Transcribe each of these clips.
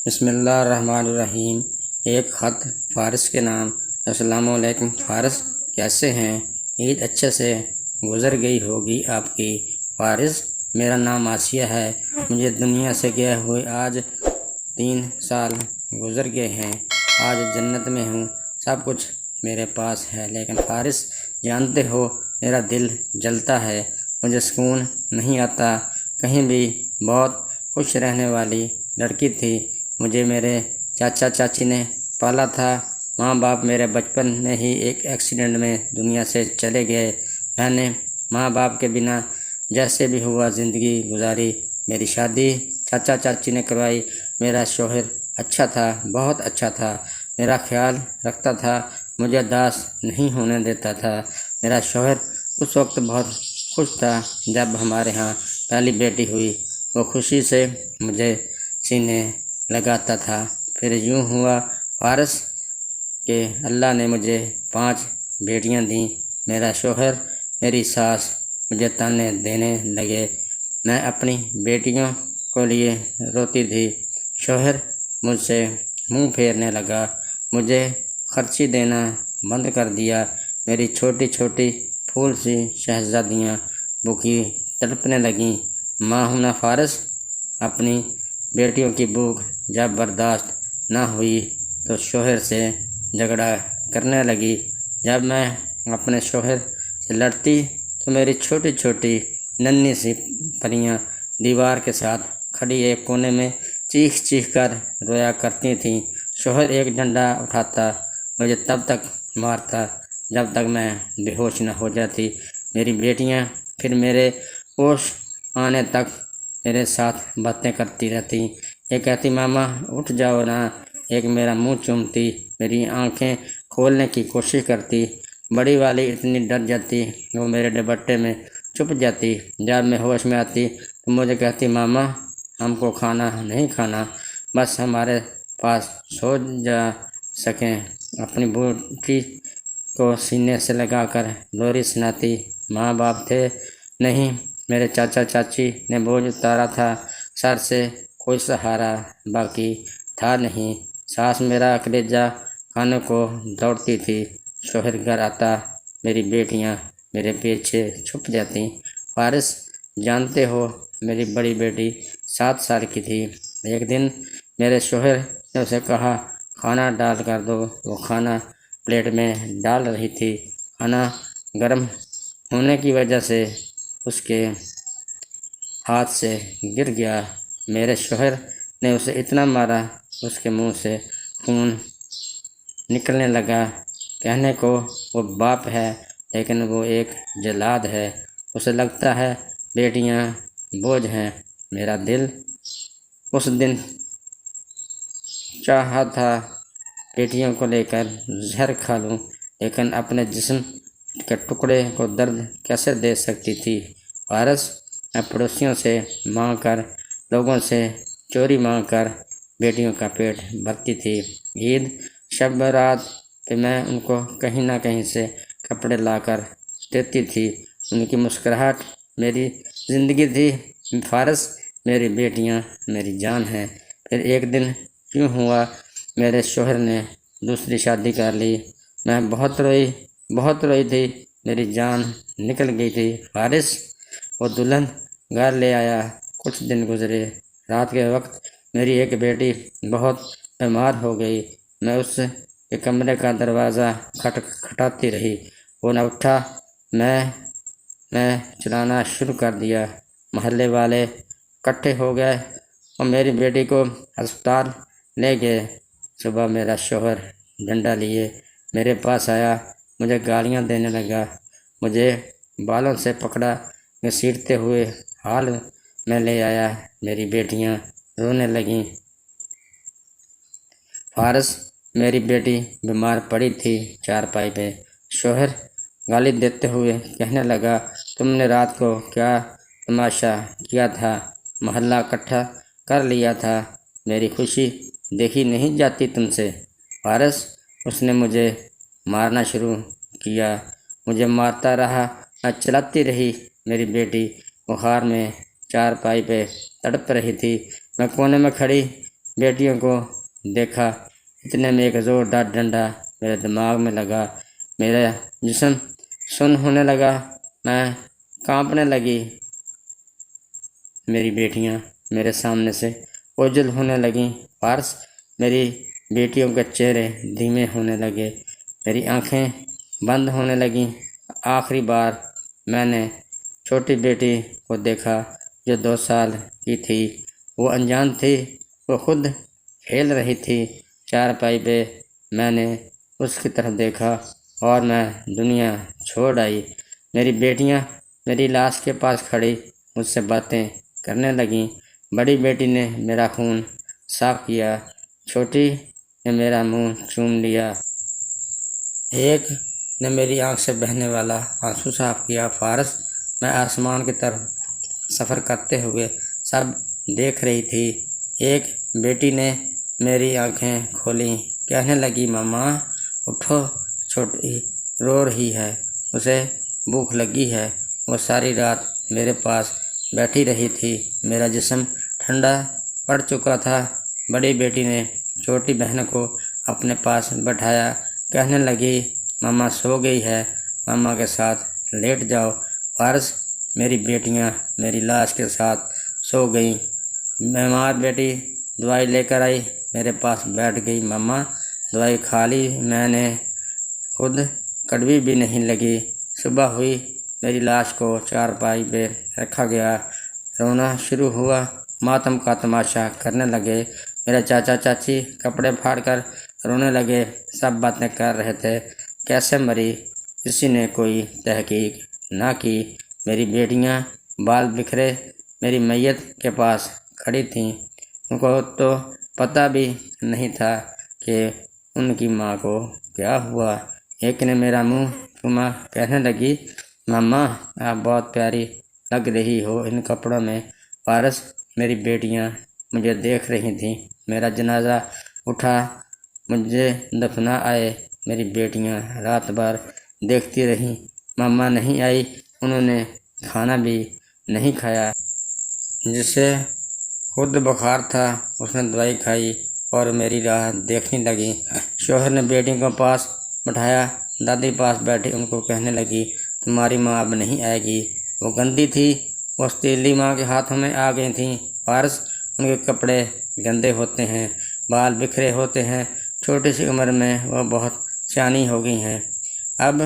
بسم اللہ الرحمن الرحیم۔ ایک خط فارس کے نام۔ السلام علیکم فارس، کیسے ہیں؟ عید اچھے سے گزر گئی ہوگی آپ کی؟ فارس، میرا نام آسیہ ہے، مجھے دنیا سے گئے ہوئے آج 3 سال گزر گئے ہیں۔ آج جنت میں ہوں، سب کچھ میرے پاس ہے، لیکن فارس جانتے ہو میرا دل جلتا ہے، مجھے سکون نہیں آتا کہیں بھی۔ بہت خوش رہنے والی لڑکی تھی، مجھے میرے چاچا چاچی نے پالا تھا۔ ماں باپ میرے بچپن میں ہی ایک ایکسیڈنٹ میں دنیا سے چلے گئے۔ میں نے ماں باپ کے بنا جیسے بھی ہوا زندگی گزاری۔ میری شادی چاچا چاچی نے کروائی۔ میرا شوہر اچھا تھا، بہت اچھا تھا، میرا خیال رکھتا تھا، مجھے اداس نہیں ہونے دیتا تھا۔ میرا شوہر اس وقت بہت خوش تھا جب ہمارے ہاں پہلی بیٹی ہوئی، وہ خوشی سے مجھے سینے لگاتا تھا۔ پھر یوں ہوا فارس کہ اللہ نے مجھے 5 بیٹیاں دیں۔ میرا شوہر، میری ساس مجھے تانے دینے لگے۔ میں اپنی بیٹیوں کو لیے روتی تھی۔ شوہر مجھ سے منہ پھیرنے لگا، مجھے خرچی دینا بند کر دیا۔ میری چھوٹی چھوٹی پھول سی شہزادیاں بھوکی تڑپنے لگیں۔ ماں ہوں نہ فارس، اپنی بیٹیوں کی بھوک جب برداشت نہ ہوئی تو شوہر سے جھگڑا کرنے لگی۔ جب میں اپنے شوہر سے لڑتی تو میری چھوٹی چھوٹی ننھی سی پریاں دیوار کے ساتھ کھڑی ایک کونے میں چیخ چیخ کر رویا کرتی تھیں۔ شوہر ایک ڈنڈا اٹھاتا، مجھے تب تک مارتا جب تک میں بے ہوش نہ ہو جاتی۔ میری بیٹیاں پھر میرے ہوش آنے تک میرے ساتھ باتیں کرتی رہتی۔ ایک کہتی ماما اٹھ جاؤ نا، ایک میرا منہ چومتی، میری آنکھیں کھولنے کی کوشش کرتی۔ بڑی والی اتنی ڈر جاتی وہ میرے دوپٹے میں چھپ جاتی۔ جب میں ہوش میں آتی تو مجھے کہتی ماما ہم کو کھانا نہیں کھانا، بس ہمارے پاس سو جا سکیں۔ اپنی بوٹی کو سینے سے لگا کر لوری سناتی۔ ماں باپ تھے نہیں، میرے چاچا چاچی نے بوجھ اتارا تھا سر سے، کوئی سہارا باقی تھا نہیں۔ ساس میرا کلیجہ کھانے کو دوڑتی تھی۔ شوہر گھر آتا، میری بیٹیاں میرے پیچھے چھپ جاتی۔ فارس جانتے ہو میری بڑی بیٹی 7 سال کی تھی۔ ایک دن میرے شوہر نے اسے کہا کھانا ڈال کر دو۔ وہ کھانا پلیٹ میں ڈال رہی تھی، کھانا گرم ہونے کی وجہ سے اس کے ہاتھ سے گر گیا۔ میرے شوہر نے اسے اتنا مارا اس کے منہ سے خون نکلنے لگا۔ کہنے کو وہ باپ ہے لیکن وہ ایک جلاد ہے، اسے لگتا ہے بیٹیاں بوجھ ہیں۔ میرا دل اس دن چاہا تھا بیٹیوں کو لے کر زہر کھا لوں، لیکن اپنے جسم کے ٹکڑے کو درد کیسے دے سکتی تھی؟ فارس، میں پڑوسیوں سے مانگ کر، لوگوں سے چوری مانگ کر بیٹیوں کا پیٹ بھرتی تھی۔ عید شب برات پہ میں ان کو کہیں نہ کہیں سے کپڑے لا کر دیتی تھی۔ ان کی مسکراہٹ میری زندگی تھی۔ فارس، میری بیٹیاں میری جان ہیں۔ پھر ایک دن یوں ہوا میرے شوہر نے دوسری شادی کر لی۔ میں بہت روئی تھی، میری جان نکل گئی تھی۔ فارس، وہ دلہن گھر لے آیا، کچھ دن گزرے۔ رات کے وقت میری ایک بیٹی بہت بیمار ہو گئی۔ میں اس کے کمرے کا دروازہ کھٹکھٹاتی رہی، وہ نہ اٹھا۔ میں چلانا شروع کر دیا۔ محلے والے اکٹھے ہو گئے اور میری بیٹی کو ہسپتال لے گئے۔ صبح میرا شوہر ڈنڈا لیے میرے پاس آیا، مجھے گالیاں دینے لگا، مجھے بالوں سے پکڑا، گھسیٹتے ہوئے ہال میں لے آیا۔ میری بیٹیاں رونے لگیں۔ فارس، میری بیٹی بیمار پڑی تھی چارپائی پہ۔ شوہر گالی دیتے ہوئے کہنے لگا تم نے رات کو کیا تماشا کیا تھا؟ محلہ اکٹھا کر لیا تھا، میری خوشی دیکھی نہیں جاتی تم سے؟ فارس، اس نے مجھے مارنا شروع کیا، مجھے مارتا رہا، میں چلاتی رہی۔ میری بیٹی بخار میں چارپائی پہ تڑپ رہی تھی، میں کونے میں کھڑی بیٹیوں کو دیکھا، اتنے میں ایک زوردار ڈنڈا میرے دماغ میں لگا، میرا جسم سن ہونے لگا، میں کانپنے لگی۔ میری بیٹیاں میرے سامنے سے اوجھل ہونے لگیں۔ فارس میری بیٹیوں کے چہرے دھیمے ہونے لگے، میری آنکھیں بند ہونے لگیں۔ آخری بار میں نے چھوٹی بیٹی کو دیکھا جو 2 سال کی تھی، وہ انجان تھی، وہ خود کھیل رہی تھی چارپائی پہ۔ میں نے اس کی طرف دیکھا اور میں دنیا چھوڑ آئی۔ میری بیٹیاں میری لاش کے پاس کھڑی مجھ سے باتیں کرنے لگیں۔ بڑی بیٹی نے میرا خون صاف کیا، چھوٹی نے میرا منہ چوم لیا، ایک نے میری آنکھ سے بہنے والا آنسو صاف کیا۔ فارس میں آسمان کی طرف سفر کرتے ہوئے سب دیکھ رہی تھی۔ ایک بیٹی نے میری آنکھیں کھولیں، کہنے لگی ماما اٹھو، چھوٹی رو رہی ہے، اسے بھوک لگی ہے۔ وہ ساری رات میرے پاس بیٹھی رہی تھی، میرا جسم ٹھنڈا پڑ چکا تھا۔ بڑی بیٹی نے چھوٹی بہن کو اپنے پاس بٹھایا، کہنے لگی ماما سو گئی ہے، ماما کے ساتھ لیٹ جاؤ۔ فارس میری بیٹیاں میری لاش کے ساتھ سو گئیں۔ بیمار بیٹی دوائی لے کر آئی، میرے پاس بیٹھ گئی۔ ماما دوائی کھا لی، میں نے خود کڑوی بھی نہیں لگی۔ صبح ہوئی، میری لاش کو چارپائی پہ رکھا گیا، رونا شروع ہوا، ماتم کا تماشا کرنے لگے۔ میرے چاچا چاچی کپڑے پھاڑ کر رونے لگے، سب باتیں کر رہے تھے کیسے مری، کسی نے کوئی تحقیق نہ کی۔ میری بیٹیاں بال بکھرے میری میت کے پاس کھڑی تھیں، ان کو تو پتہ بھی نہیں تھا کہ ان کی ماں کو کیا ہوا۔ ایک نے میرا منہ چوما، کہنے لگی ماما آپ بہت پیاری لگ رہی ہو ان کپڑوں میں۔ فارس میری بیٹیاں مجھے دیکھ رہی تھیں، میرا جنازہ اٹھا، مجھے دفنا آئے۔ میری بیٹیاں رات بھر دیکھتی رہیں، ماما نہیں آئی، انہوں نے کھانا بھی نہیں کھایا۔ جسے خود بخار تھا اس نے دوائی کھائی اور میری راہ دیکھنے لگی۔ شوہر نے بیٹیوں کو پاس بٹھایا، دادی پاس بیٹھی، ان کو کہنے لگی تمہاری ماں اب نہیں آئے گی، وہ گندی تھی، وہ تیلی ماں کے ہاتھوں میں آ گئی تھیں۔ فارس ان کے کپڑے گندے ہوتے ہیں، بال بکھرے ہوتے ہیں، چھوٹی سی عمر میں وہ بہت سیانی ہو گئی ہیں، اب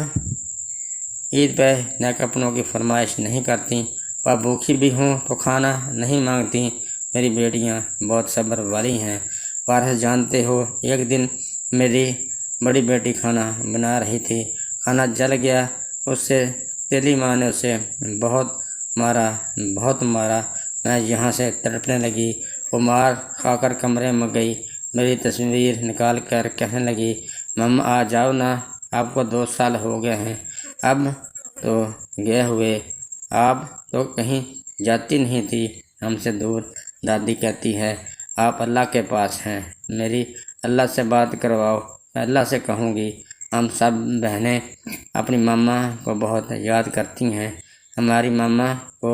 عید پہ نئے کپڑوں کی فرمائش نہیں کرتی، وہ بھوکھی بھی ہوں تو کھانا نہیں مانگتی۔ میری بیٹیاں بہت صبر والی ہیں۔ فارس جانتے ہو، ایک دن میری بڑی بیٹی کھانا بنا رہی تھی، کھانا جل گیا، اس سے تیلی ماں نے اسے بہت مارا، میں یہاں سے تڑپنے لگی۔ وہ مار کھا کر کمرے میں گئی، میری تصویر نکال کر کہنے لگی ماما آ جاؤ نا، آپ کو 2 سال ہو گئے ہیں، اب تو گئے ہوئے، آپ تو کہیں جاتی نہیں تھی ہم سے دور۔ دادی کہتی ہے آپ اللہ کے پاس ہیں، میری اللہ سے بات کرواؤ، میں اللہ سے کہوں گی۔ ہم سب بہنیں اپنی ماما کو بہت یاد کرتی ہیں، ہماری ماما کو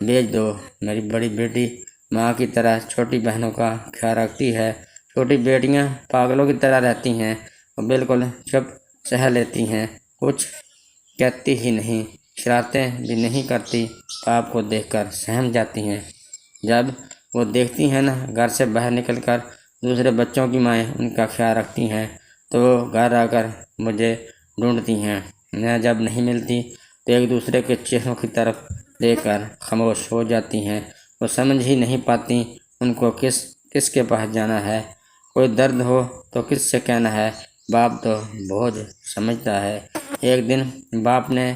بھیج دو۔ میری بڑی بیٹی ماں کی طرح چھوٹی بہنوں کا خیال رکھتی ہے، چھوٹی بیٹیاں پاگلوں کی طرح رہتی ہیں، وہ بالکل چپ سہ لیتی ہیں، کچھ کہتی ہی نہیں، شرارتیں بھی نہیں کرتی، آپ کو دیکھ کر سہم جاتی ہیں۔ جب وہ دیکھتی ہیں نا گھر سے باہر نکل کر دوسرے بچوں کی مائیں ان کا خیال رکھتی ہیں تو وہ گھر آ کر مجھے ڈھونڈتی ہیں، میں جب نہیں ملتی تو ایک دوسرے کے چہروں کی طرف دیکھ کر خاموش ہو جاتی ہیں، وہ سمجھ ہی نہیں پاتی ان کو کس کے پاس جانا ہے، کوئی درد ہو تو کس سے کہنا ہے، باپ تو بوجھ سمجھتا ہے۔ ایک دن باپ نے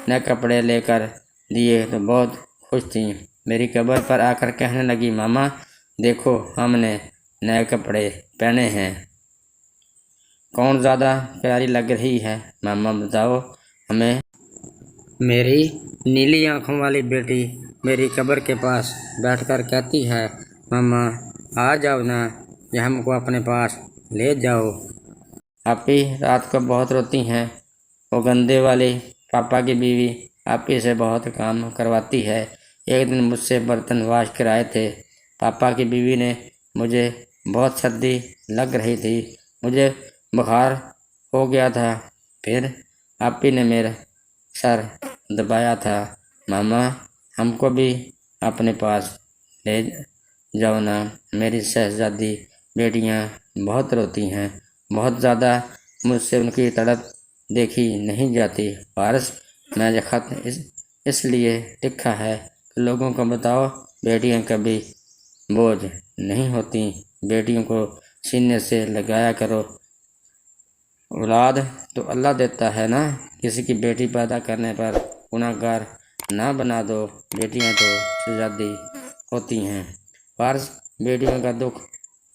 نئے کپڑے لے کر دیے تو بہت خوش تھیں، میری قبر پر آ کر کہنے لگی ماما دیکھو ہم نے نئے کپڑے پہنے ہیں، کون زیادہ پیاری لگ رہی ہے، ماما بتاؤ ہمیں۔ میری نیلی آنکھوں والی بیٹی میری قبر کے پاس بیٹھ کر کہتی ہے ماما آ جاؤ نا، یا ہم کو اپنے پاس لے جاؤ۔ آپی رات کو بہت روتی ہیں، وہ گندے والی پاپا کی بیوی آپی سے بہت کام کرواتی ہے۔ ایک دن مجھ سے برتن واش کرائے تھے، پاپا کی بیوی نے مجھے بہت سردی لگ رہی تھی، مجھے بخار ہو گیا تھا، پھر آپی نے میرا سر دبایا تھا۔ ماما ہم کو بھی اپنے پاس لے جاؤ نا، میری شہزادی بیٹیاں بہت روتی ہیں، بہت زیادہ، مجھ سے ان کی تڑپ دیکھی نہیں جاتی۔ فارس میں یہ خط اس لیے لکھا ہے کہ لوگوں کو بتاؤ بیٹیاں کبھی بوجھ نہیں ہوتی، بیٹیوں کو سینے سے لگایا کرو، اولاد تو اللہ دیتا ہے نا، کسی کی بیٹی پیدا کرنے پر گناہ گار نہ بنا دو، بیٹیاں تو شہزادی ہوتی ہیں۔ فارس بیٹیوں کا دکھ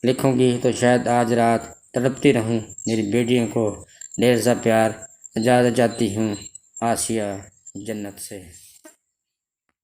لکھوں گی تو شاید آج رات تڑپتی رہوں، میری بیٹیوں کو ڈھیر سا پیار، اجازت چاہتی ہوں، آسیہ جنت سے۔